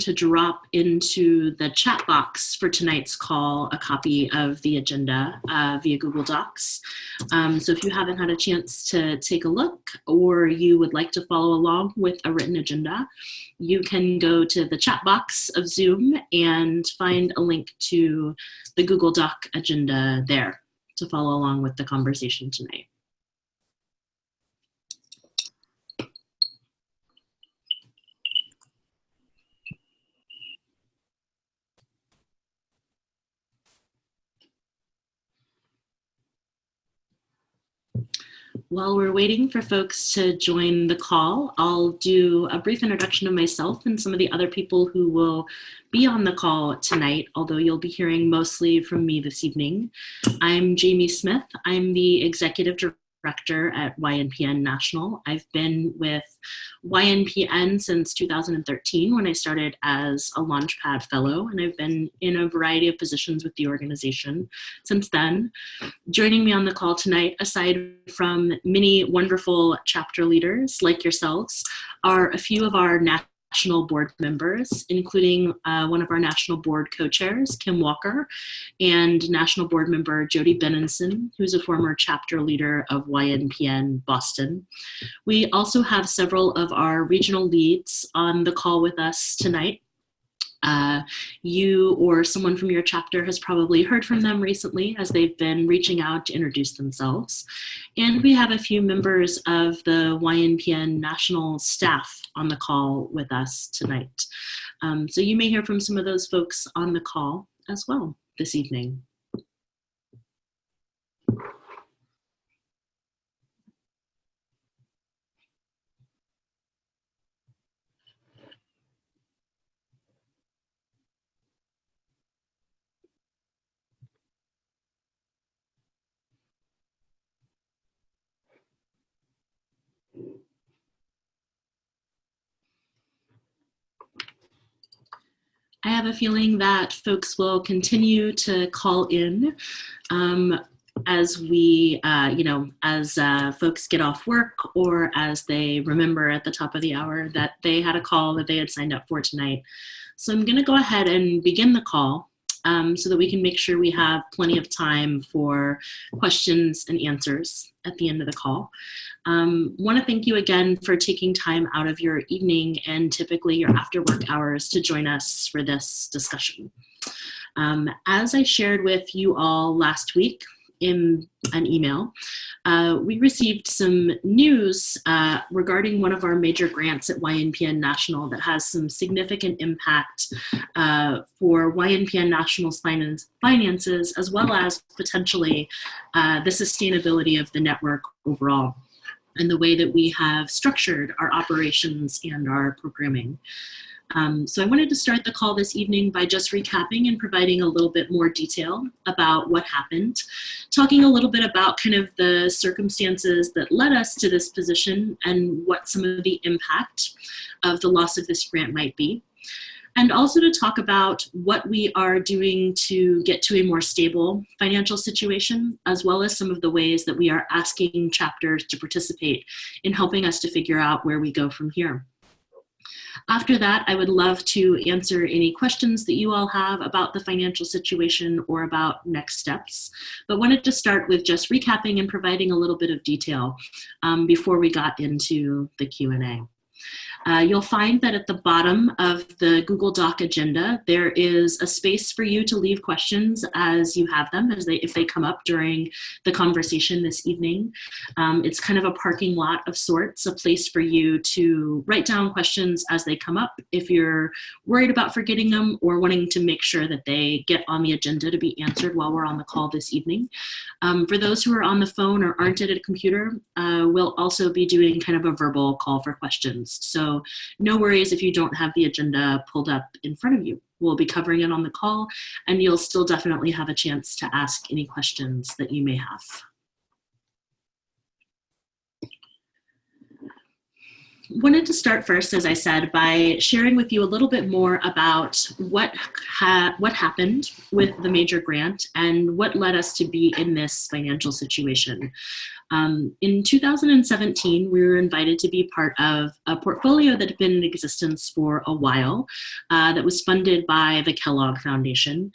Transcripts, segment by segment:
to drop into the chat box for tonight's call a copy of the agenda via Google Docs. So if you haven't had a chance to take a look, or you would like to follow along with a written agenda, you can go to the chat box of Zoom and find a link to the Google Doc agenda there to follow along with the conversation tonight. While we're waiting for folks to join the call, I'll do a brief introduction of myself and some of the other people who will be on the call tonight, although you'll be hearing mostly from me this evening. I'm Jamie Smith. I'm the Executive Director at YNPN National. I've been with YNPN since 2013 when I started as a Launchpad Fellow, and I've been in a variety of positions with the organization since then. Joining me on the call tonight, aside from many wonderful chapter leaders like yourselves, are a few of our national board members, including one of our national board co-chairs, Kim Walker, and national board member Jody Benenson, who's a former chapter leader of YNPN Boston. We also have several of our regional leads on the call with us tonight. You or someone from your chapter has probably heard from them recently as they've been reaching out to introduce themselves. And we have a few members of the YNPN national staff on the call with us tonight. So you may hear from some of those folks on the call as well this evening. I have a feeling that folks will continue to call in as we, as folks get off work, or as they remember at the top of the hour that they had a call that they had signed up for tonight. So I'm going to go ahead and begin the call so that we can make sure we have plenty of time for questions and answers at the end of the call. Want to thank you again for taking time out of your evening and typically your after work hours to join us for this discussion. As I shared with you all last week in an email, we received some news regarding one of our major grants at YNPN National that has some significant impact for YNPN National's finances, as well as potentially the sustainability of the network overall, and the way that we have structured our operations and our programming. So I wanted to start the call this evening by just recapping and providing a little bit more detail about what happened, talking a little bit about kind of the circumstances that led us to this position and what some of the impact of the loss of this grant might be. And also to talk about what we are doing to get to a more stable financial situation, as well as some of the ways that we are asking chapters to participate in helping us to figure out where we go from here. After that, I would love to answer any questions that you all have about the financial situation or about next steps, but wanted to start with just recapping and providing a little bit of detail before we got into the Q&A. You'll find that at the bottom of the Google Doc agenda, there is a space for you to leave questions as you have them, if they come up during the conversation this evening. It's kind of a parking lot of sorts, a place for you to write down questions as they come up if you're worried about forgetting them or wanting to make sure that they get on the agenda to be answered while we're on the call this evening. For those who are on the phone or aren't at a computer, we'll also be doing kind of a verbal call for questions. So no worries if you don't have the agenda pulled up in front of you. We'll be covering it on the call, and you'll still definitely have a chance to ask any questions that you may have. wanted to start first, as I said, by sharing with you a little bit more about what happened with the major grant and what led us to be in this financial situation. In 2017, we were invited to be part of a portfolio that had been in existence for a while that was funded by the Kellogg Foundation.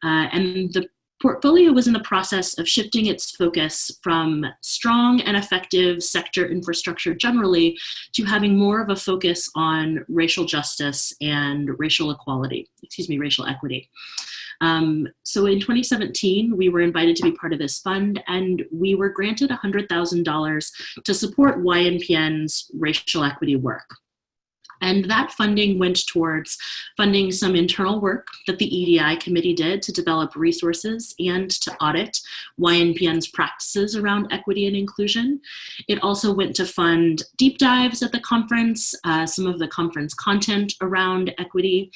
And the portfolio was in the process of shifting its focus from strong and effective sector infrastructure generally to having more of a focus on racial justice and racial equity. So in 2017, we were invited to be part of this fund, and we were granted $100,000 to support YNPN's racial equity work. And that funding went towards funding some internal work that the EDI committee did to develop resources and to audit YNPN's practices around equity and inclusion. It also went to fund deep dives at the conference, some of the conference content around equity,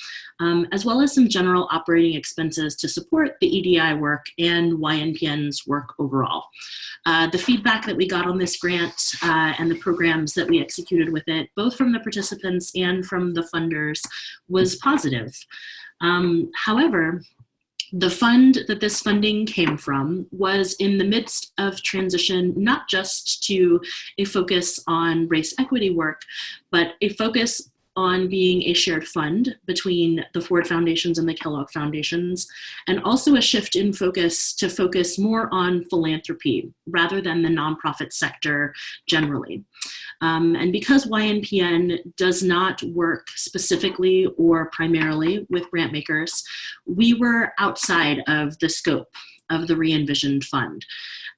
as well as some general operating expenses to support the EDI work and YNPN's work overall. The feedback that we got on this grant and the programs that we executed with it, both from the participants and from the funders, was positive. However, the fund that this funding came from was in the midst of transition, not just to a focus on race equity work, but a focus on being a shared fund between the Ford Foundations and the Kellogg Foundations, and also a shift in focus to focus more on philanthropy rather than the nonprofit sector generally. And because YNPN does not work specifically or primarily with grant makers, we were outside of the scope of the re-envisioned fund.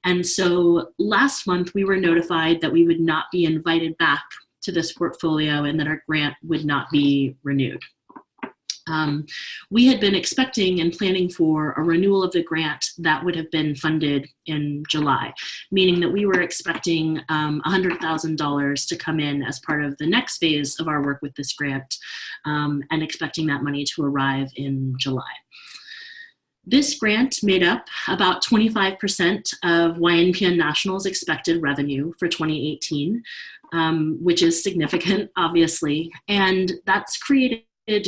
And so last month we were notified that we would not be invited back to this portfolio and that our grant would not be renewed. We had been expecting and planning for a renewal of the grant that would have been funded in July, meaning that we were expecting $100,000 to come in as part of the next phase of our work with this grant, and expecting that money to arrive in July. This grant made up about 25% of YNPN National's expected revenue for 2018, which is significant, obviously, and that's created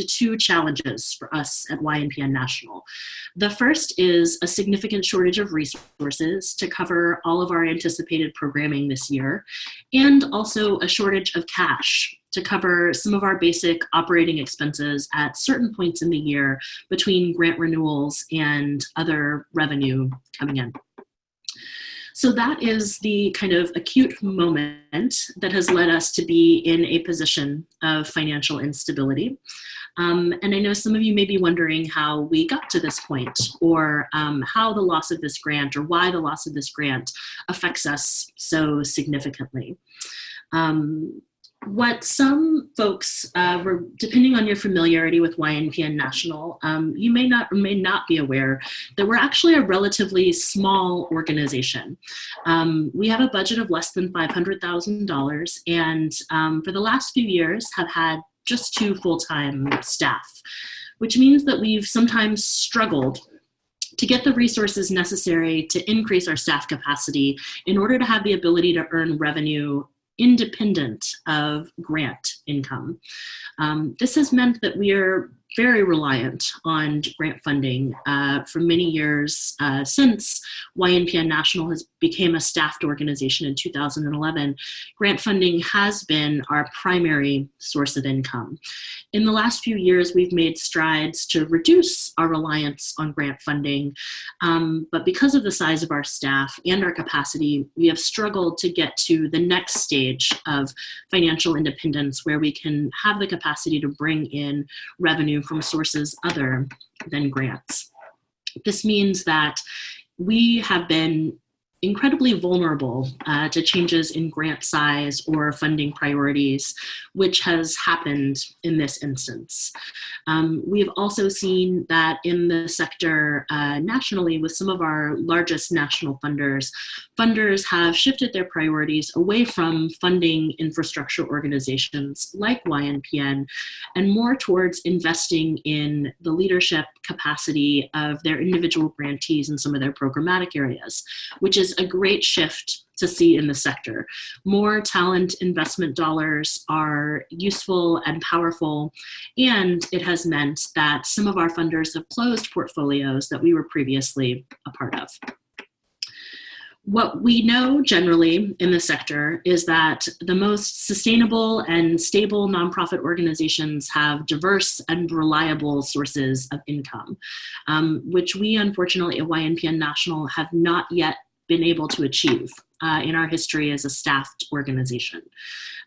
two challenges for us at YNPN National. The first is a significant shortage of resources to cover all of our anticipated programming this year, and also a shortage of cash to cover some of our basic operating expenses at certain points in the year between grant renewals and other revenue coming in. So that is the kind of acute moment that has led us to be in a position of financial instability. And I know some of you may be wondering how we got to this point, or how the loss of this grant, or why the loss of this grant affects us so significantly. What some folks, depending on your familiarity with YNPN National, you may not or may not be aware that we're actually a relatively small organization. We have a budget of less than $500,000, and for the last few years have had just 2 full-time staff, which means that we've sometimes struggled to get the resources necessary to increase our staff capacity in order to have the ability to earn revenue independent of grant income. This has meant that we are very reliant on grant funding for many years since YNPN National became a staffed organization in 2011. Grant funding has been our primary source of income. In the last few years, we've made strides to reduce our reliance on grant funding, but because of the size of our staff and our capacity, we have struggled to get to the next stage of financial independence where we can have the capacity to bring in revenue from sources other than grants. This means that we have been incredibly vulnerable to changes in grant size or funding priorities, which has happened in this instance. We've also seen that in the sector nationally, with some of our largest national funders have shifted their priorities away from funding infrastructure organizations like YNPN and more towards investing in the leadership capacity of their individual grantees in some of their programmatic areas, which is a great shift to see in the sector. More talent investment dollars are useful and powerful, and it has meant that some of our funders have closed portfolios that we were previously a part of. What we know generally in the sector is that the most sustainable and stable nonprofit organizations have diverse and reliable sources of income, which we unfortunately at YNPN National have not yet been able to achieve in our history as a staffed organization.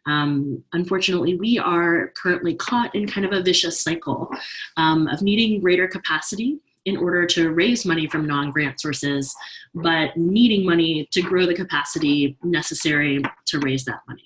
Unfortunately, we are currently caught in kind of a vicious cycle of needing greater capacity in order to raise money from non-grant sources, but needing money to grow the capacity necessary to raise that money.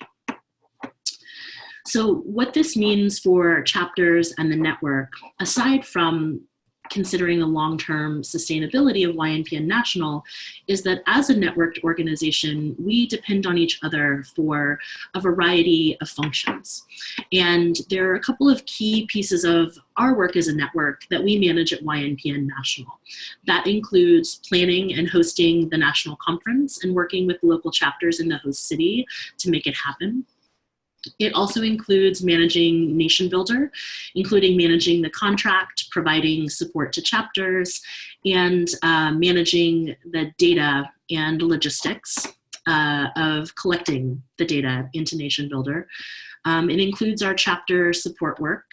So what this means for chapters and the network, aside from considering the long-term sustainability of YNPN National, is that as a networked organization, we depend on each other for a variety of functions. And there are a couple of key pieces of our work as a network that we manage at YNPN National. That includes planning and hosting the national conference and working with local chapters in the host city to make it happen. It also includes managing Nation Builder, including managing the contract, providing support to chapters, and managing the data and logistics of collecting the data into Nation Builder. It includes our chapter support work,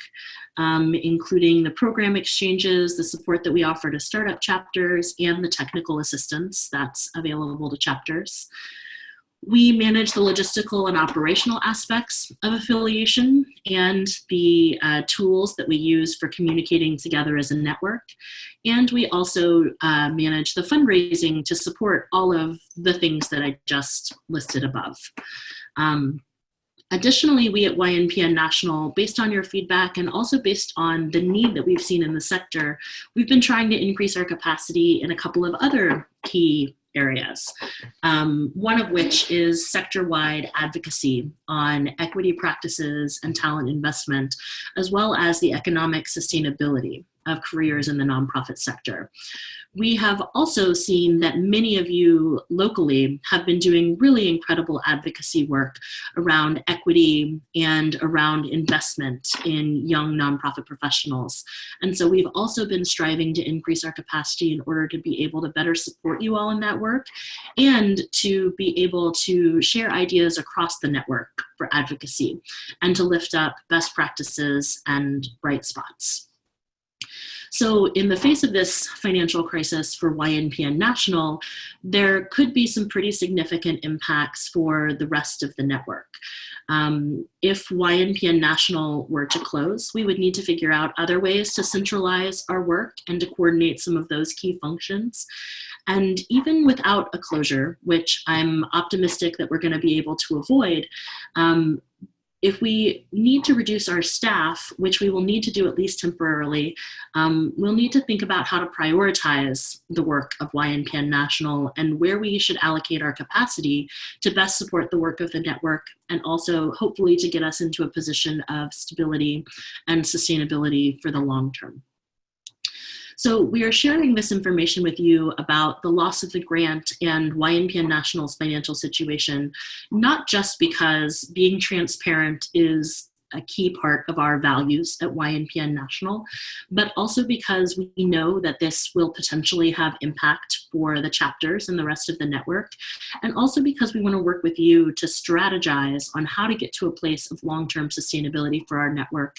including the program exchanges, the support that we offer to startup chapters, and the technical assistance that's available to chapters. We manage the logistical and operational aspects of affiliation and the tools that we use for communicating together as a network. And we also manage the fundraising to support all of the things that I just listed above. Additionally, we at YNPN National, based on your feedback and also based on the need that we've seen in the sector, we've been trying to increase our capacity in a couple of other key areas, one of which is sector-wide advocacy on equity practices and talent investment, as well as the economic sustainability of careers in the nonprofit sector. We have also seen that many of you locally have been doing really incredible advocacy work around equity and around investment in young nonprofit professionals. And so we've also been striving to increase our capacity in order to be able to better support you all in that work and to be able to share ideas across the network for advocacy and to lift up best practices and bright spots. So in the face of this financial crisis for YNPN National, there could be some pretty significant impacts for the rest of the network. If YNPN National were to close, we would need to figure out other ways to centralize our work and to coordinate some of those key functions. And even without a closure, which I'm optimistic that we're going to be able to avoid, if we need to reduce our staff, which we will need to do at least temporarily, we'll need to think about how to prioritize the work of YNPN National and where we should allocate our capacity to best support the work of the network and also hopefully to get us into a position of stability and sustainability for the long term. So we are sharing this information with you about the loss of the grant and YNPN National's financial situation, not just because being transparent is a key part of our values at YNPN National, but also because we know that this will potentially have impact for the chapters and the rest of the network, and also because we want to work with you to strategize on how to get to a place of long-term sustainability for our network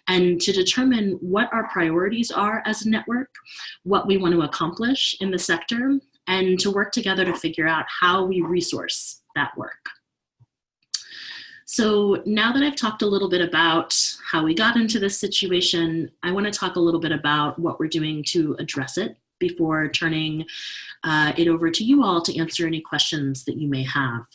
and to determine what our priorities are as a network, what we want to accomplish in the sector, and to work together to figure out how we resource that work. So now that I've talked a little bit about how we got into this situation, I want to talk a little bit about what we're doing to address it before turning it over to you all to answer any questions that you may have.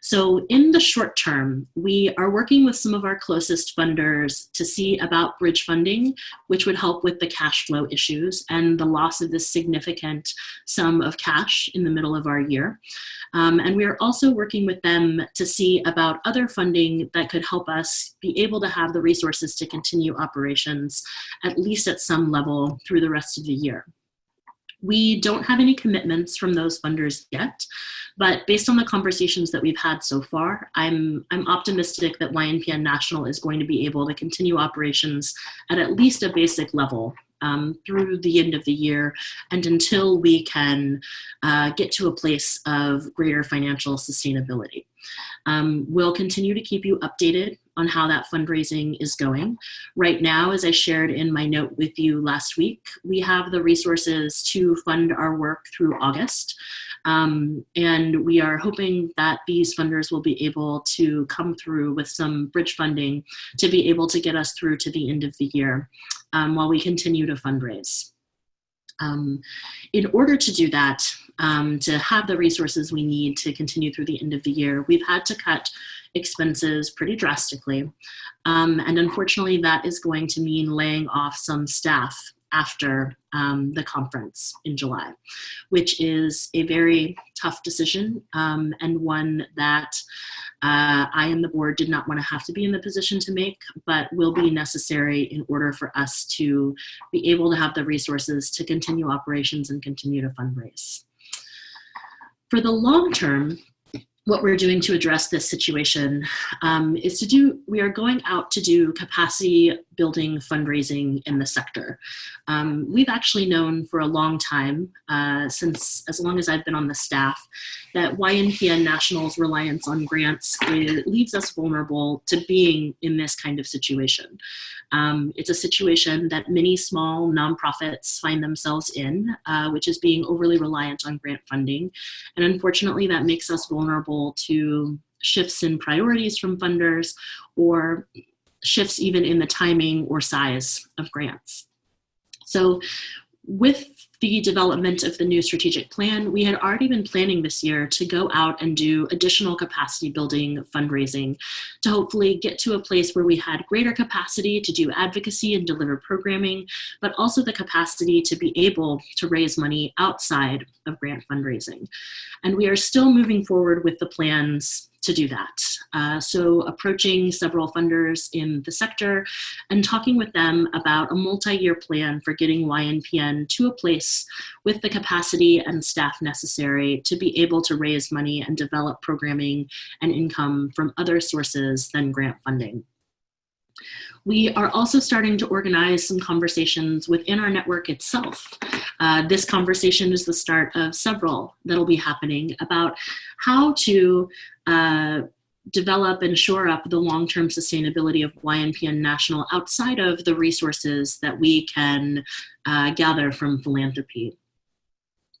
So in the short term, we are working with some of our closest funders to see about bridge funding, which would help with the cash flow issues and the loss of this significant sum of cash in the middle of our year. And we are also working with them to see about other funding that could help us be able to have the resources to continue operations, at least at some level, through the rest of the year. We don't have any commitments from those funders yet, but based on the conversations that we've had so far, I'm optimistic that YNPN National is going to be able to continue operations at least a basic level through the end of the year and until we can get to a place of greater financial sustainability. We'll continue to keep you updated on how that fundraising is going. Right now, as I shared in my note with you last week, we have the resources to fund our work through August. And we are hoping that these funders will be able to come through with some bridge funding to be able to get us through to the end of the year while we continue to fundraise. In order to do that, to have the resources we need to continue through the end of the year, we've had to cut expenses pretty drastically. And unfortunately, that is going to mean laying off some staff after the conference in July, which is a very tough decision and one that I and the board did not want to have to be in the position to make, but will be necessary in order for us to be able to have the resources to continue operations and continue to fundraise. For the long term, what we're doing to address this situation is we are going out to do capacity building fundraising in the sector. We've actually known for a long time, since as long as I've been on the staff, that YNPN National's reliance on grants leaves us vulnerable to being in this kind of situation. It's a situation that many small nonprofits find themselves in, which is being overly reliant on grant funding. And unfortunately, that makes us vulnerable to shifts in priorities from funders or shifts even in the timing or size of grants. So with the development of the new strategic plan, we had already been planning this year to go out and do additional capacity building fundraising to hopefully get to a place where we had greater capacity to do advocacy and deliver programming, but also the capacity to be able to raise money outside of grant fundraising. And we are still moving forward with the plans to do that. So approaching several funders in the sector and talking with them about a multi-year plan for getting YNPN to a place with the capacity and staff necessary to be able to raise money and develop programming and income from other sources than grant funding. We are also starting to organize some conversations within our network itself. This conversation is the start of several that'll be happening about how to develop and shore up the long-term sustainability of YNPN National outside of the resources that we can gather from philanthropy.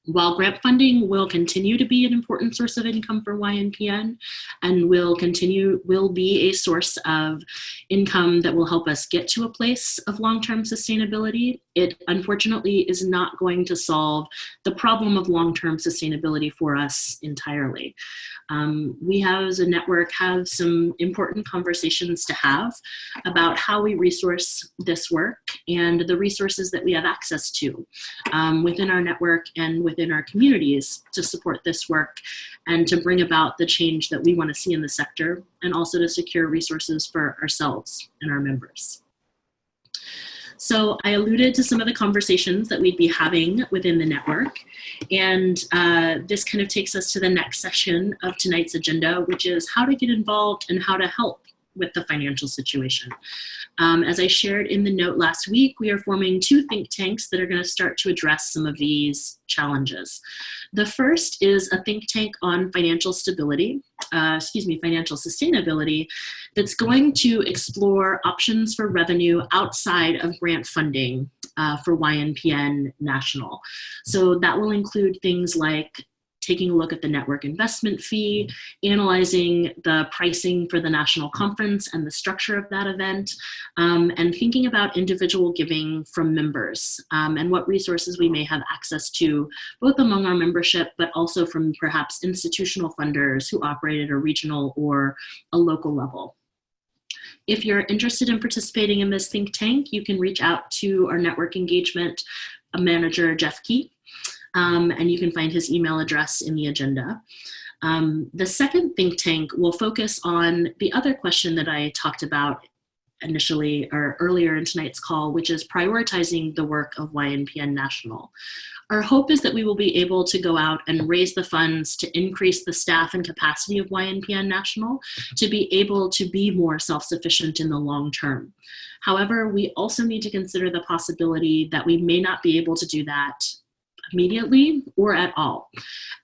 While grant funding will continue to be an important source of income for YNPN and will be a source of income that will help us get to a place of long-term sustainability, it unfortunately is not going to solve the problem of long-term sustainability for us entirely. We as a network have some important conversations to have about how we resource this work and the resources that we have access to within our network and within our communities to support this work and to bring about the change that we want to see in the sector, and also to secure resources for ourselves and our members. So I alluded to some of the conversations that we'd be having within the network, and this kind of takes us to the next section of tonight's agenda, which is how to get involved and how to help with the financial situation. As I shared in the note last week, we are forming 2 think tanks that are going to start to address some of these challenges. The first is a think tank on financial sustainability that's going to explore options for revenue outside of grant funding for YNPN National. So that will include things like taking a look at the network investment fee, analyzing the pricing for the national conference and the structure of that event, and thinking about individual giving from members and what resources we may have access to, both among our membership, but also from perhaps institutional funders who operate at a regional or a local level. If you're interested in participating in this think tank, you can reach out to our network engagement manager, Jeff Key. And you can find his email address in the agenda. The second think tank will focus on the other question that I talked about initially or earlier in tonight's call, which is prioritizing the work of YNPN National. Our hope is that we will be able to go out and raise the funds to increase the staff and capacity of YNPN National to be able to be more self-sufficient in the long term. However, we also need to consider the possibility that we may not be able to do that immediately or at all.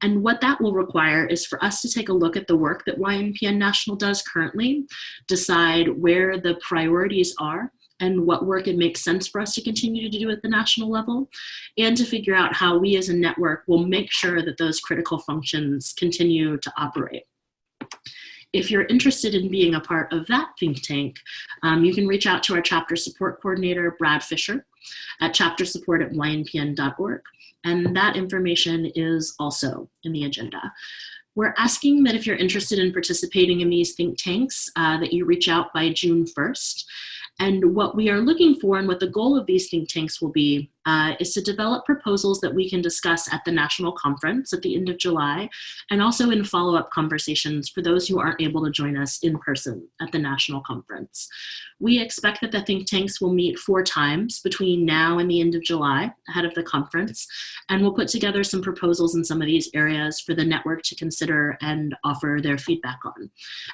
And what that will require is for us to take a look at the work that YNPN National does currently, decide where the priorities are, and what work it makes sense for us to continue to do at the national level, and to figure out how we as a network will make sure that those critical functions continue to operate. If you're interested in being a part of that think tank, you can reach out to our chapter support coordinator, Brad Fisher, at chaptersupport@ynpn.org, and that information is also in the agenda. We're asking that if you're interested in participating in these think tanks, that you reach out by June 1st. And what we are looking for and what the goal of these think tanks will be is to develop proposals that we can discuss at the national conference at the end of July, and also in follow-up conversations for those who aren't able to join us in person at the national conference. We expect that the think tanks will meet 4 times between now and the end of July ahead of the conference, and we'll put together some proposals in some of these areas for the network to consider and offer their feedback on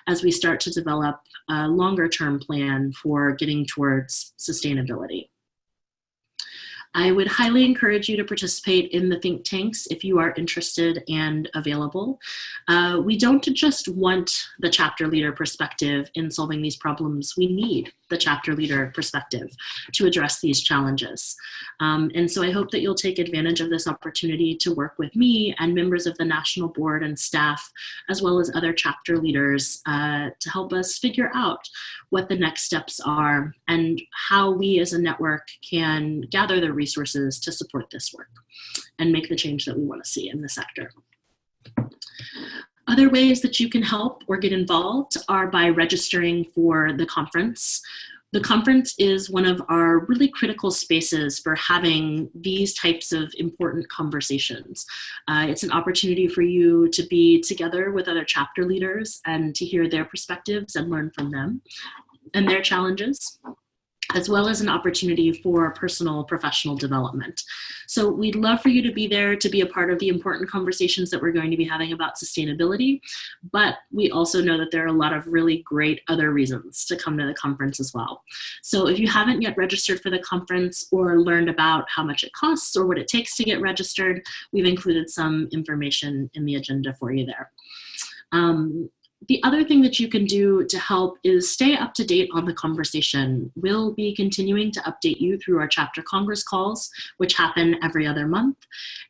as we start to develop a longer-term plan for getting towards sustainability. I would highly encourage you to participate in the think tanks if you are interested and available. We don't just want the chapter leader perspective in solving these problems. We need the chapter leader perspective to address these challenges. And so I hope that you'll take advantage of this opportunity to work with me and members of the national board and staff, as well as other chapter leaders, to help us figure out what the next steps are and how we as a network can gather the resources to support this work and make the change that we want to see in the sector. Other ways that you can help or get involved are by registering for the conference. The conference is one of our really critical spaces for having these types of important conversations. It's an opportunity for you to be together with other chapter leaders and to hear their perspectives and learn from them and their challenges, as well as an opportunity for personal professional development. So we'd love for you to be there to be a part of the important conversations that we're going to be having about sustainability, but we also know that there are a lot of really great other reasons to come to the conference as well. So if you haven't yet registered for the conference or learned about how much it costs or what it takes to get registered, we've included some information in the agenda for you there. The other thing that you can do to help is stay up to date on the conversation. We'll be continuing to update you through our chapter Congress calls, which happen every other month.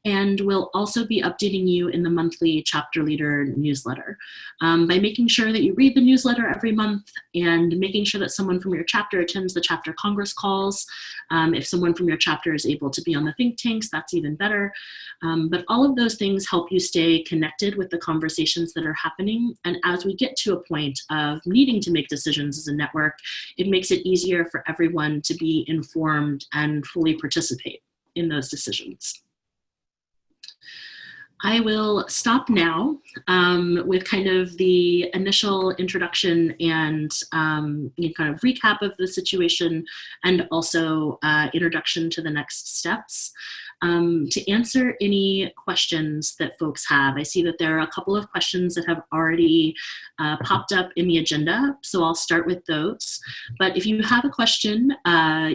And we'll also be updating you in the monthly chapter leader newsletter. By making sure that you read the newsletter every month and making sure that someone from your chapter attends the chapter Congress calls. If someone from your chapter is able to be on the think tanks, that's even better. But all of those things help you stay connected with the conversations that are happening. And as we get to a point of needing to make decisions as a network, it makes it easier for everyone to be informed and fully participate in those decisions. I will stop now with kind of the initial introduction and kind of recap of the situation, and also introduction to the next steps. To answer any questions that folks have, I see that there are a couple of questions that have already popped up in the agenda, so I'll start with those. But if you have a question,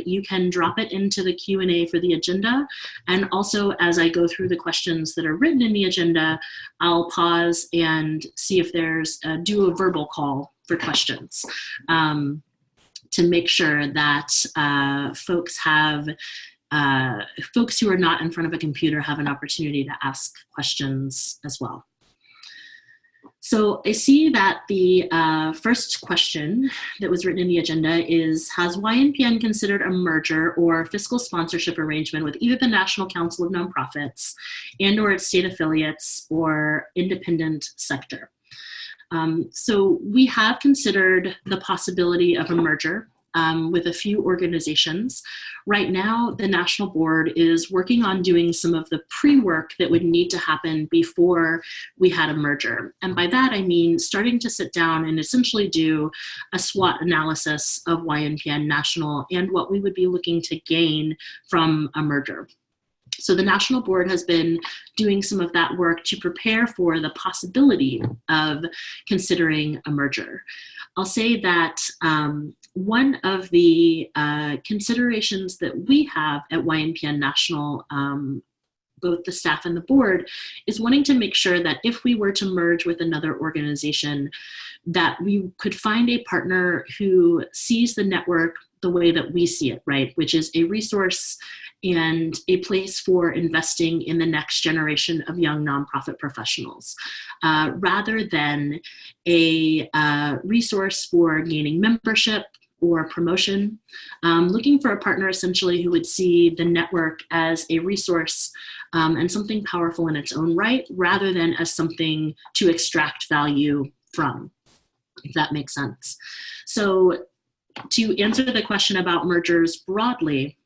you can drop it into the Q&A for the agenda, and also as I go through the questions that are written in the agenda, I'll pause and see if there's do a verbal call for questions to make sure that folks who are not in front of a computer have an opportunity to ask questions as well. So I see that the first question that was written in the agenda is, has YNPN considered a merger or fiscal sponsorship arrangement with either the National Council of Nonprofits and or its state affiliates or independent sector? So we have considered the possibility of a merger with a few organizations. Right now, the National Board is working on doing some of the pre-work that would need to happen before we had a merger. And by that, I mean starting to sit down and essentially do a SWOT analysis of YNPN National and what we would be looking to gain from a merger. So the National Board has been doing some of that work to prepare for the possibility of considering a merger. I'll say that one of the considerations that we have at YNPN National, both the staff and the board, is wanting to make sure that if we were to merge with another organization, that we could find a partner who sees the network the way that we see it, right? Which is a resource and a place for investing in the next generation of young nonprofit professionals, rather than a resource for gaining membership or promotion. Looking for a partner essentially who would see the network as a resource and something powerful in its own right, rather than as something to extract value from, if that makes sense. So to answer the question about mergers broadly,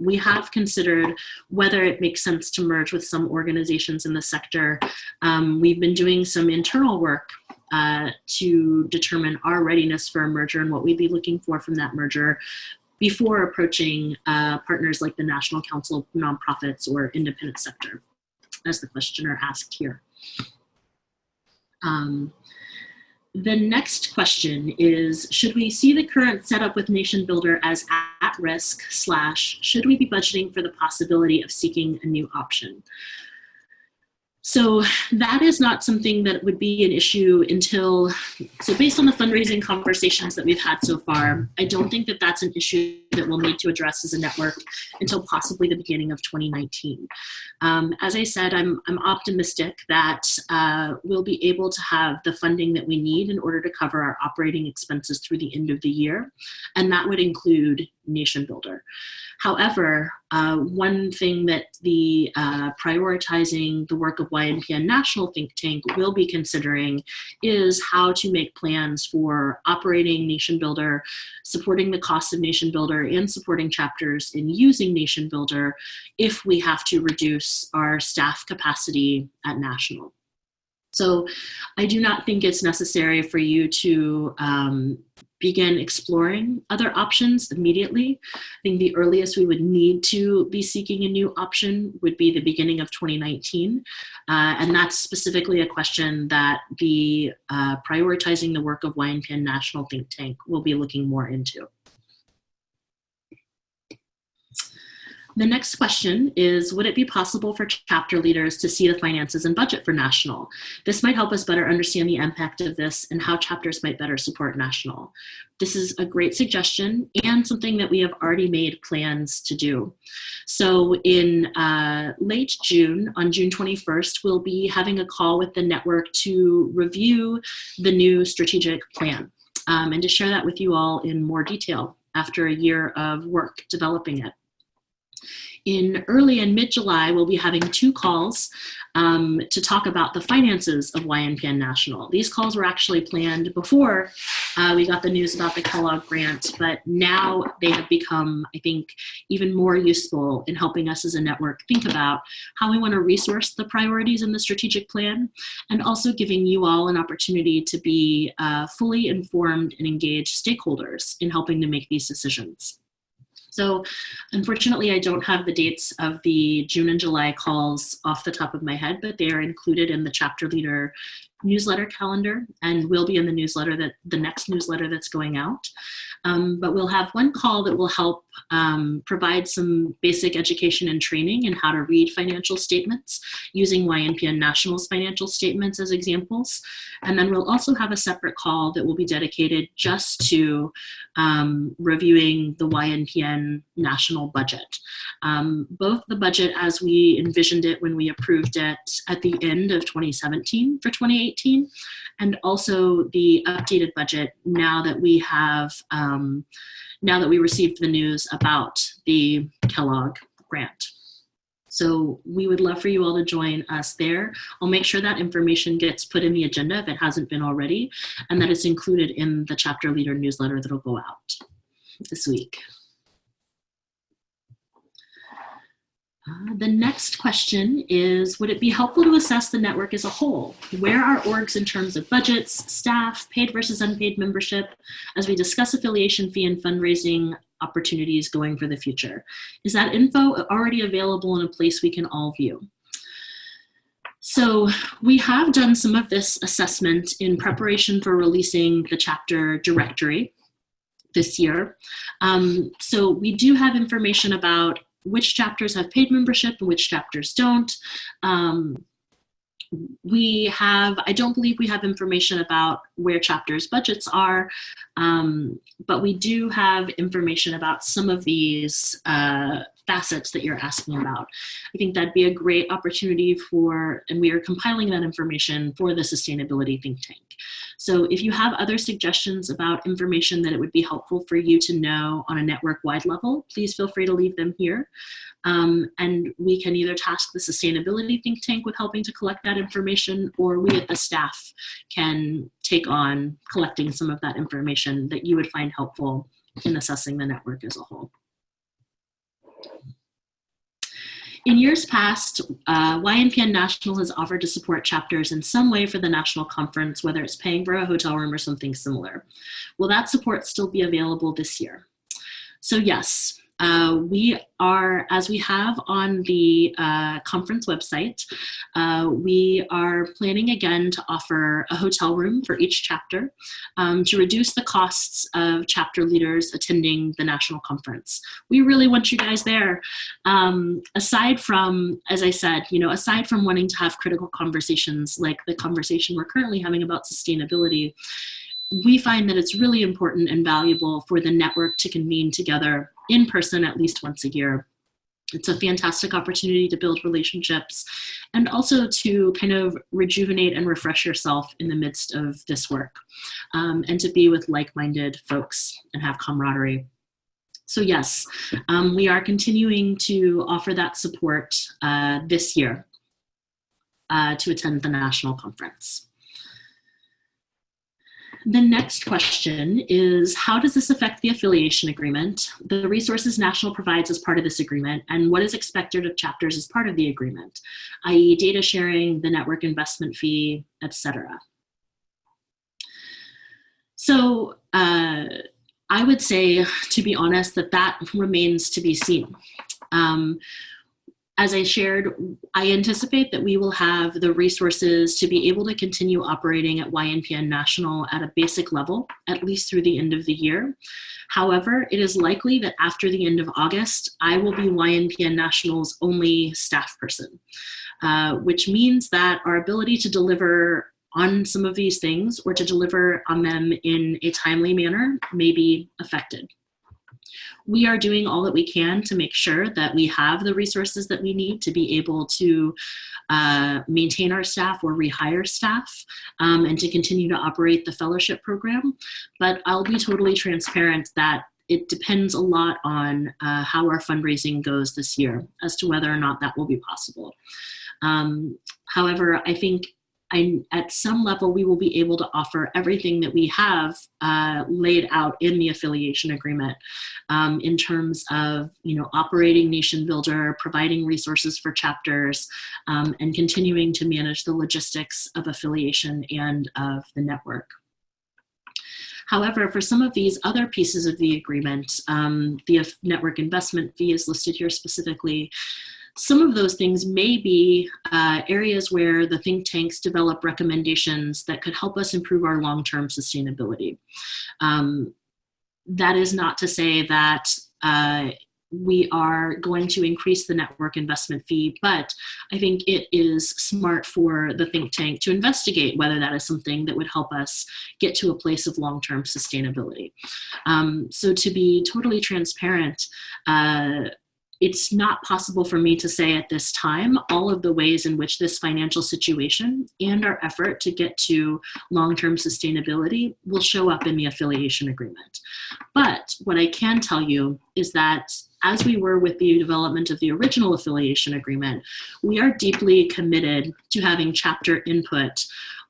we have considered whether it makes sense to merge with some organizations in the sector. We've been doing some internal work to determine our readiness for a merger and what we'd be looking for from that merger before approaching partners like the National Council of Nonprofits or independent sector, as the questioner asked here. The next question is, should we see the current setup with Nation Builder as at risk / should we be budgeting for the possibility of seeking a new option? So that is not something that would be an issue until, so based on the fundraising conversations that we've had so far, I don't think that that's an issue that we'll need to address as a network until possibly the beginning of 2019. As I said, I'm optimistic that we'll be able to have the funding that we need in order to cover our operating expenses through the end of the year, and that would include Nation Builder. However, one thing that the prioritizing the work of YNPN National Think Tank will be considering is how to make plans for operating Nation Builder, supporting the cost of Nation Builder, and supporting chapters in using Nation Builder if we have to reduce our staff capacity at National. So I do not think it's necessary for you to begin exploring other options immediately. I think the earliest we would need to be seeking a new option would be the beginning of 2019. And that's specifically a question that the prioritizing the work of YNPN National Think Tank will be looking more into. The next question is, would it be possible for chapter leaders to see the finances and budget for National? This might help us better understand the impact of this and how chapters might better support National. This is a great suggestion and something that we have already made plans to do. So in late June, on June 21st, we'll be having a call with the network to review the new strategic plan and to share that with you all in more detail after a year of work developing it. In early and mid-July, we'll be having 2 calls to talk about the finances of YNPN National. These calls were actually planned before we got the news about the Kellogg grant, but now they have become, I think, even more useful in helping us as a network think about how we want to resource the priorities in the strategic plan, and also giving you all an opportunity to be fully informed and engaged stakeholders in helping to make these decisions. So unfortunately, I don't have the dates of the June and July calls off the top of my head, but they are included in the chapter leader newsletter calendar and will be in the newsletter, that the next newsletter that's going out. But we'll have one call that will help provide some basic education and training in how to read financial statements using YNPN National's financial statements as examples. And then we'll also have a separate call that will be dedicated just to reviewing the YNPN National budget. Both the budget as we envisioned it when we approved it at the end of 2017 for 2018, and also the updated budget now that we have, now that we received the news about the Kellogg grant. So we would love for you all to join us there. I'll make sure that information gets put in the agenda if it hasn't been already, and that it's included in the chapter leader newsletter that'll go out. this week. The next question is, would it be helpful to assess the network as a whole? Where are orgs in terms of budgets, staff, paid versus unpaid membership, as we discuss affiliation fee and fundraising opportunities going for the future? Is that info already available in a place we can all view? So we have done some of this assessment in preparation for releasing the chapter directory this year. So we do have information about which chapters have paid membership and which chapters don't. I don't believe we have information about where chapters' budgets are, but we do have information about some of these facets that you're asking about. I think that'd be a great opportunity and we are compiling that information for the sustainability think tank. So if you have other suggestions about information that it would be helpful for you to know on a network-wide level, please feel free to leave them here. And we can either task the sustainability think tank with helping to collect that information, or we at the staff can take on collecting some of that information that you would find helpful in assessing the network as a whole. In years past, YNPN National has offered to support chapters in some way for the national conference, whether it's paying for a hotel room or something similar. Will that support still be available this year? So yes, we are, as we have on the conference website, we are planning again to offer a hotel room for each chapter to reduce the costs of chapter leaders attending the national conference. We really want you guys there. Aside from, as I said, aside from wanting to have critical conversations like the conversation we're currently having about sustainability, we find that it's really important and valuable for the network to convene together in person at least once a year. It's a fantastic opportunity to build relationships and also to kind of rejuvenate and refresh yourself in the midst of this work, and to be with like-minded folks and have camaraderie. So yes, we are continuing to offer that support this year to attend the national conference. The next question is, how does this affect the affiliation agreement, the resources National provides as part of this agreement, and what is expected of chapters as part of the agreement, i.e. data sharing, the network investment fee, etc.? So I would say, to be honest, that remains to be seen. As I shared, I anticipate that we will have the resources to be able to continue operating at YNPN National at a basic level, at least through the end of the year. However, it is likely that after the end of August, I will be YNPN National's only staff person, which means that our ability to deliver on some of these things or to deliver on them in a timely manner may be affected. We are doing all that we can to make sure that we have the resources that we need to be able to maintain our staff or rehire staff and to continue to operate the fellowship program. But I'll be totally transparent that it depends a lot on how our fundraising goes this year as to whether or not that will be possible. However, I think at some level, we will be able to offer everything that we have laid out in the affiliation agreement in terms of, operating Nation Builder, providing resources for chapters, and continuing to manage the logistics of affiliation and of the network. However, for some of these other pieces of the agreement, the network investment fee is listed here specifically. Some of those things may be areas where the think tanks develop recommendations that could help us improve our long-term sustainability. That is not to say that we are going to increase the network investment fee, but I think it is smart for the think tank to investigate whether that is something that would help us get to a place of long-term sustainability. So to be totally transparent, it's not possible for me to say at this time all of the ways in which this financial situation and our effort to get to long-term sustainability will show up in the affiliation agreement. But what I can tell you is that as we were with the development of the original affiliation agreement, we are deeply committed to having chapter input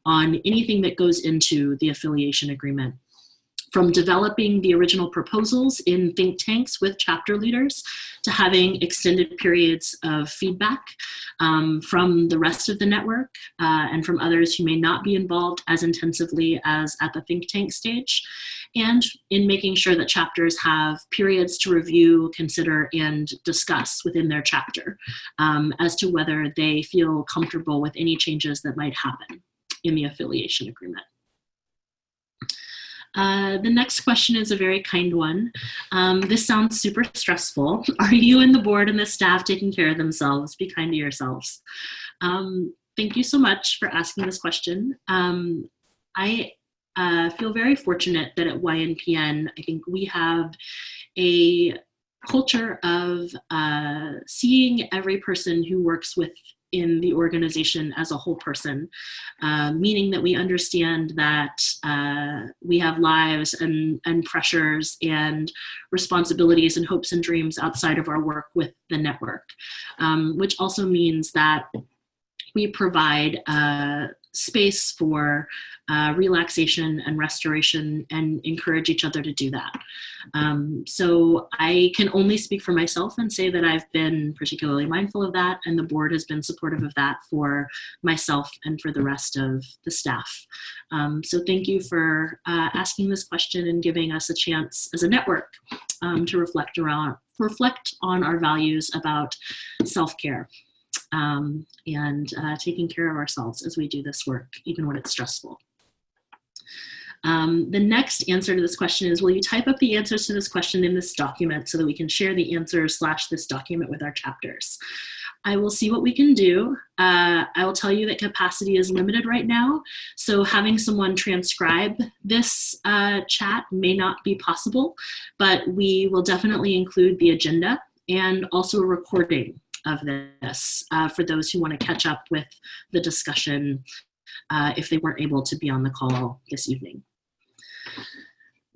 on anything that goes into the affiliation agreement. from developing the original proposals in think tanks with chapter leaders to having extended periods of feedback from the rest of the network and from others who may not be involved as intensively as at the think tank stage, and in making sure that chapters have periods to review, consider, and discuss within their chapter as to whether they feel comfortable with any changes that might happen in the affiliation agreement. The next question is a very kind one. This sounds super stressful. Are you and the board and the staff taking care of themselves? Be kind to yourselves. Thank you so much for asking this question. I feel very fortunate that at YNPN, I think we have a culture of seeing every person who works within the organization as a whole person, meaning that we understand that we have lives and pressures and responsibilities and hopes and dreams outside of our work with the network, which also means that we provide space for relaxation and restoration and encourage each other to do that. So I can only speak for myself and say that I've been particularly mindful of that, and the board has been supportive of that for myself and for the rest of the staff. So thank you for asking this question and giving us a chance as a network to reflect on our values about self-care. And taking care of ourselves as we do this work, even when it's stressful. The next answer to this question is, will you type up the answers to this question in this document so that we can share the answers / this document with our chapters? I will see what we can do. I will tell you that capacity is limited right now, so having someone transcribe this chat may not be possible, but we will definitely include the agenda and also a recording of this for those who want to catch up with the discussion if they weren't able to be on the call this evening.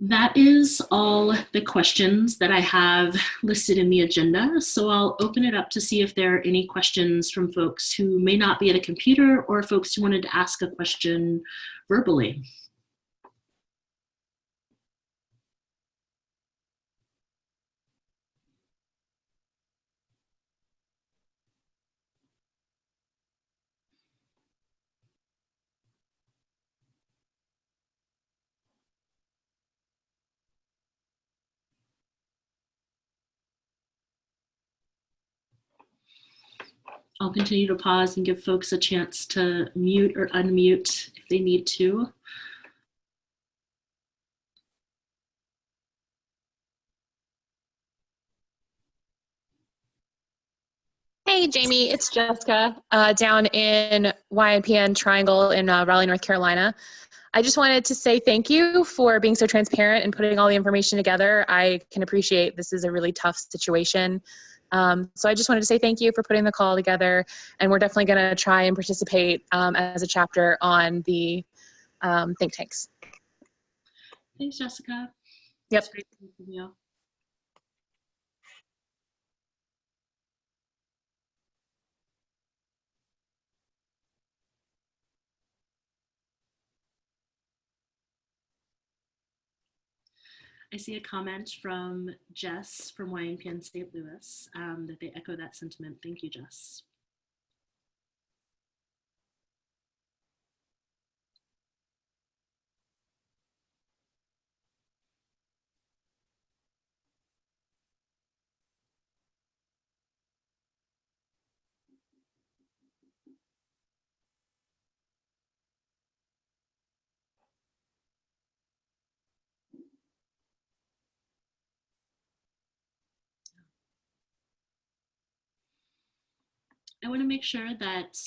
That is all the questions that I have listed in the agenda, so I'll open it up to see if there are any questions from folks who may not be at a computer or folks who wanted to ask a question verbally. I'll continue to pause and give folks a chance to mute or unmute if they need to. Hey, Jamie, it's Jessica down in YNPN Triangle in Raleigh, North Carolina. I just wanted to say thank you for being so transparent and putting all the information together. I can appreciate this is a really tough situation. So I just wanted to say thank you for putting the call together, and we're definitely going to try and participate as a chapter on the think tanks. Thanks, Jessica. Yep. It's great to hear from you. I see a comment from Jess from YNPN St. Louis that they echo that sentiment. Thank you, Jess. I want to make sure that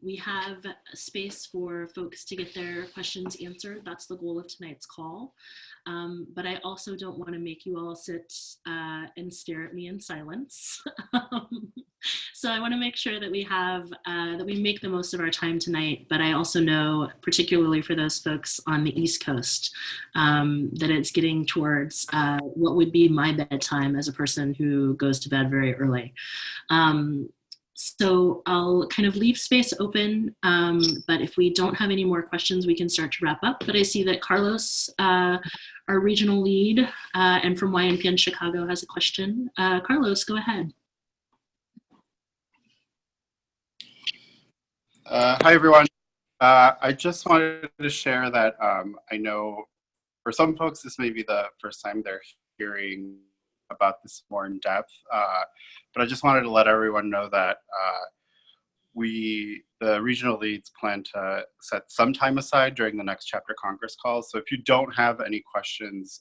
we have a space for folks to get their questions answered. That's the goal of tonight's call. But I also don't want to make you all sit and stare at me in silence. So I want to make sure that we have, that we make the most of our time tonight. But I also know, particularly for those folks on the East Coast, that it's getting towards what would be my bedtime as a person who goes to bed very early. So I'll kind of leave space open, but if we don't have any more questions, we can start to wrap up. But I see that Carlos, our regional lead, and from YNPN Chicago has a question. Carlos, go ahead. Hi, everyone. I just wanted to share that I know for some folks, this may be the first time they're hearing about this more in depth, but I just wanted to let everyone know that the regional leads, plan to set some time aside during the next chapter Congress calls. So if you don't have any questions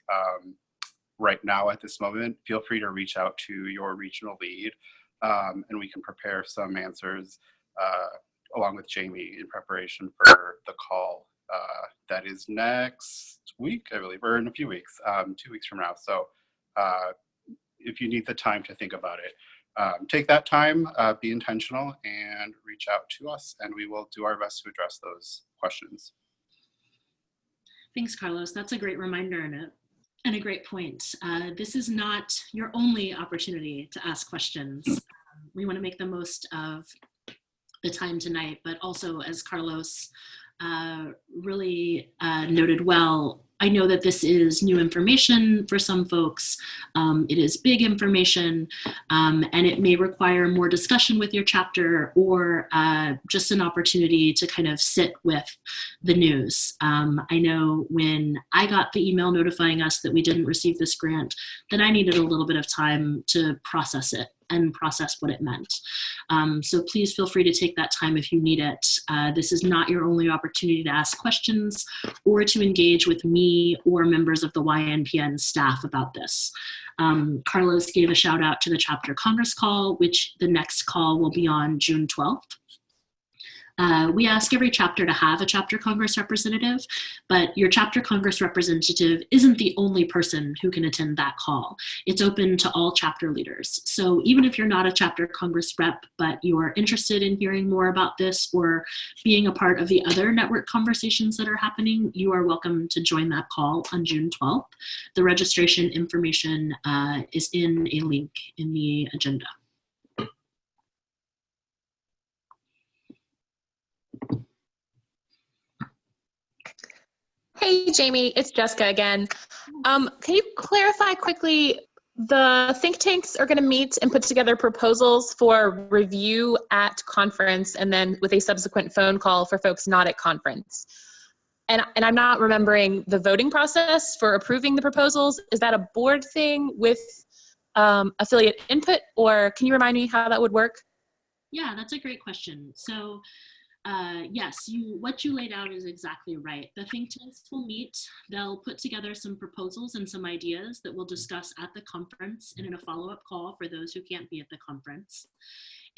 right now at this moment, feel free to reach out to your regional lead, and we can prepare some answers along with Jamie in preparation for the call that is next week, I believe, or in a few weeks, 2 weeks from now. So if you need the time to think about it, take that time, be intentional, and reach out to us, and we will do our best to address those questions. Thanks, Carlos. That's a great reminder and a great point. This is not your only opportunity to ask questions. We want to make the most of the time tonight, but also, as Carlos really noted well, I know that this is new information for some folks. It is big information, and it may require more discussion with your chapter or just an opportunity to kind of sit with the news. I know when I got the email notifying us that we didn't receive this grant, that I needed a little bit of time to process it and process what it meant. So please feel free to take that time if you need it. This is not your only opportunity to ask questions or to engage with me or members of the YNPN staff about this. Carlos gave a shout out to the chapter Congress call, which the next call will be on June 12th. We ask every chapter to have a chapter Congress representative, but your chapter Congress representative isn't the only person who can attend that call. It's open to all chapter leaders. So even if you're not a chapter Congress rep, but you're interested in hearing more about this or being a part of the other network conversations that are happening, you are welcome to join that call on June 12th. The registration information is in a link in the agenda. Hey, Jamie, it's Jessica again. Can you clarify quickly, the think tanks are going to meet and put together proposals for review at conference and then with a subsequent phone call for folks not at conference. And I'm not remembering the voting process for approving the proposals. Is that a board thing with affiliate input, or can you remind me how that would work? Yeah, that's a great question. So yes, what you laid out is exactly right. The think tanks will meet, they'll put together some proposals and some ideas that we'll discuss at the conference and in a follow-up call for those who can't be at the conference.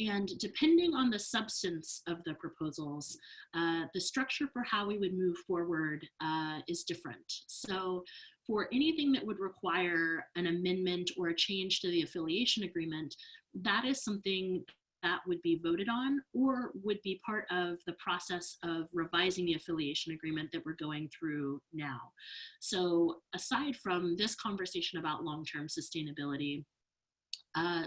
And depending on the substance of the proposals, the structure for how we would move forward is different. So for anything that would require an amendment or a change to the affiliation agreement, that is something that would be voted on or would be part of the process of revising the affiliation agreement that we're going through now. So aside from this conversation about long-term sustainability,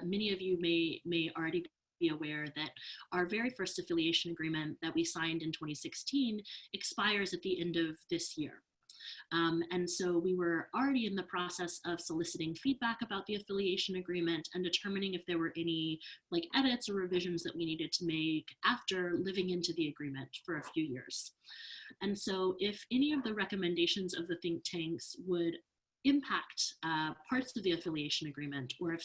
many of you may already be aware that our very first affiliation agreement that we signed in 2016 expires at the end of this year. And so we were already in the process of soliciting feedback about the affiliation agreement and determining if there were any edits or revisions that we needed to make after living into the agreement for a few years. And so if any of the recommendations of the think tanks would impact parts of the affiliation agreement, or if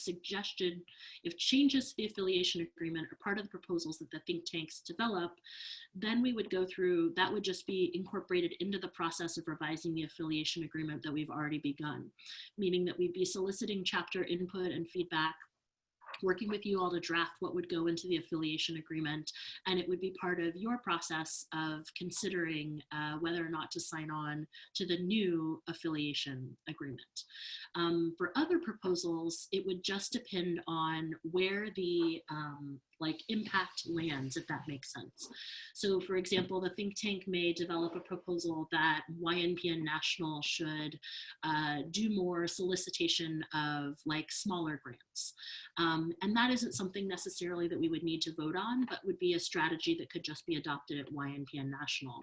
changes to the affiliation agreement are part of the proposals that the think tanks develop, then we would go through, that would just be incorporated into the process of revising the affiliation agreement that we've already begun, meaning that we'd be soliciting chapter input and feedback, working with you all to draft what would go into the affiliation agreement, and it would be part of your process of considering whether or not to sign on to the new affiliation agreement. For other proposals, it would just depend on where the like impact lands, if that makes sense. So for example, the think tank may develop a proposal that YNPN National should do more solicitation of like smaller grants. And that isn't something necessarily that we would need to vote on, but would be a strategy that could just be adopted at YNPN National.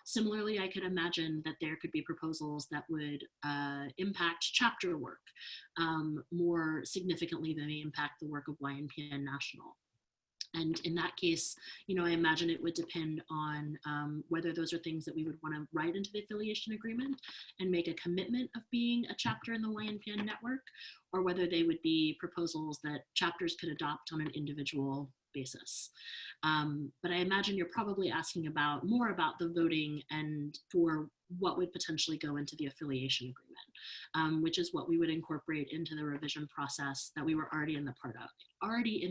Similarly, I could imagine that there could be proposals that would impact chapter work more significantly than they impact the work of YNPN National. And in that case, you know, I imagine it would depend on whether those are things that we would want to write into the affiliation agreement and make a commitment of being a chapter in the YNPN network, or whether they would be proposals that chapters could adopt on an individual basis. But I imagine you're probably asking about more about the voting and for what would potentially go into the affiliation agreement, which is what we would incorporate into the revision process that we were already in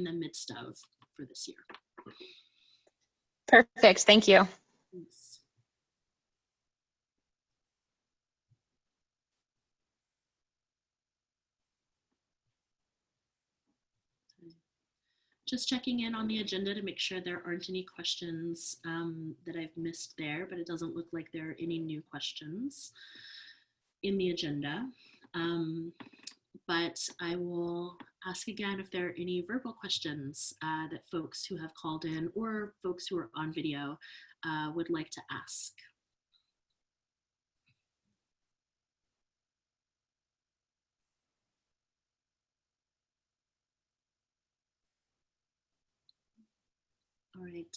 the midst of for this year. Perfect, thank you. Thanks. Just checking in on the agenda to make sure there aren't any questions that I've missed there, but it doesn't look like there are any new questions in the agenda. But I will ask again if there are any verbal questions that folks who have called in or folks who are on video would like to ask. All right,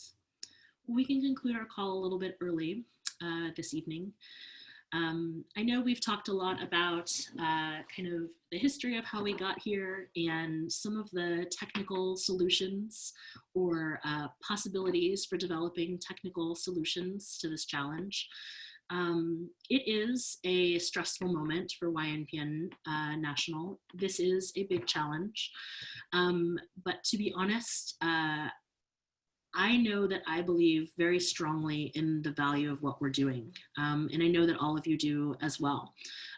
we can conclude our call a little bit early this evening. I know we've talked a lot about kind of the history of how we got here and some of the technical solutions or possibilities for developing technical solutions to this challenge. It is a stressful moment for YNPN National. This is a big challenge, but to be honest, I know that I believe very strongly in the value of what we're doing. And I know that all of you do as well.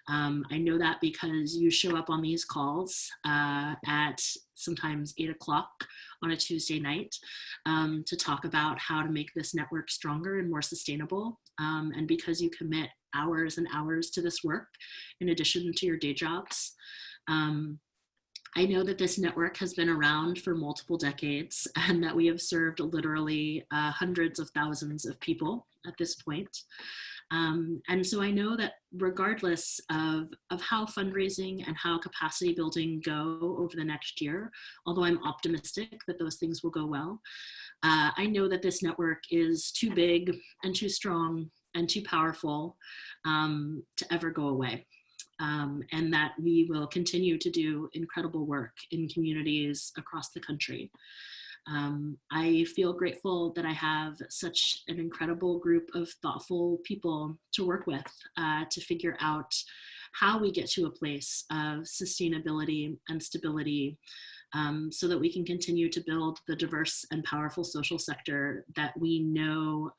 I know that because you show up on these calls at sometimes 8 o'clock on a Tuesday night to talk about how to make this network stronger and more sustainable. And because you commit hours and hours to this work in addition to your day jobs. I know that this network has been around for multiple decades and that we have served literally hundreds of thousands of people at this point. And so I know that regardless of how fundraising and how capacity building go over the next year, although I'm optimistic that those things will go well, I know that this network is too big and too strong and too powerful to ever go away. And that we will continue to do incredible work in communities across the country. I feel grateful that I have such an incredible group of thoughtful people to work with to figure out how we get to a place of sustainability and stability so that we can continue to build the diverse and powerful social sector that we know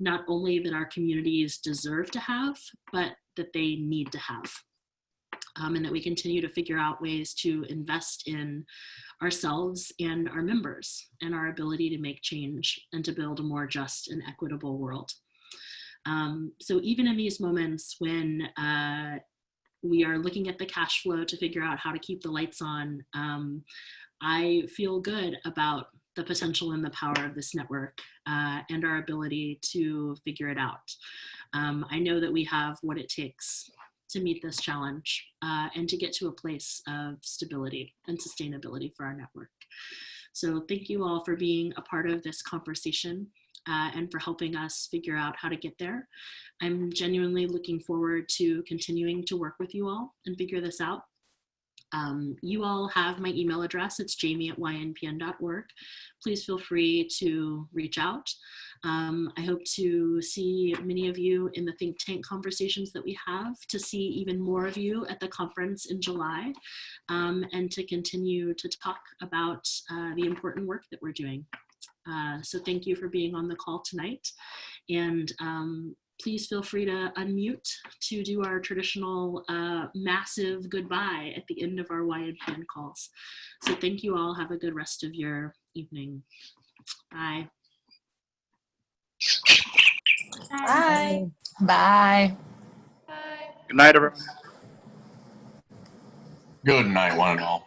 not only that our communities deserve to have, but that they need to have. And that we continue to figure out ways to invest in ourselves and our members and our ability to make change and to build a more just and equitable world. So even in these moments when we are looking at the cash flow to figure out how to keep the lights on, I feel good about the potential and the power of this network and our ability to figure it out. I know that we have what it takes to meet this challenge and to get to a place of stability and sustainability for our network. So thank you all for being a part of this conversation and for helping us figure out how to get there. I'm genuinely looking forward to continuing to work with you all and figure this out. You all have my email address. It's jamie@ynpn.org. Please feel free to reach out. I hope to see many of you in the think tank conversations that we have, to see even more of you at the conference in July, and to continue to talk about the important work that we're doing. So thank you for being on the call tonight. And please feel free to unmute to do our traditional massive goodbye at the end of our YNPN calls. So thank you all. Have a good rest of your evening. Bye. Bye. Bye. Good night, everyone. Good night, one and all.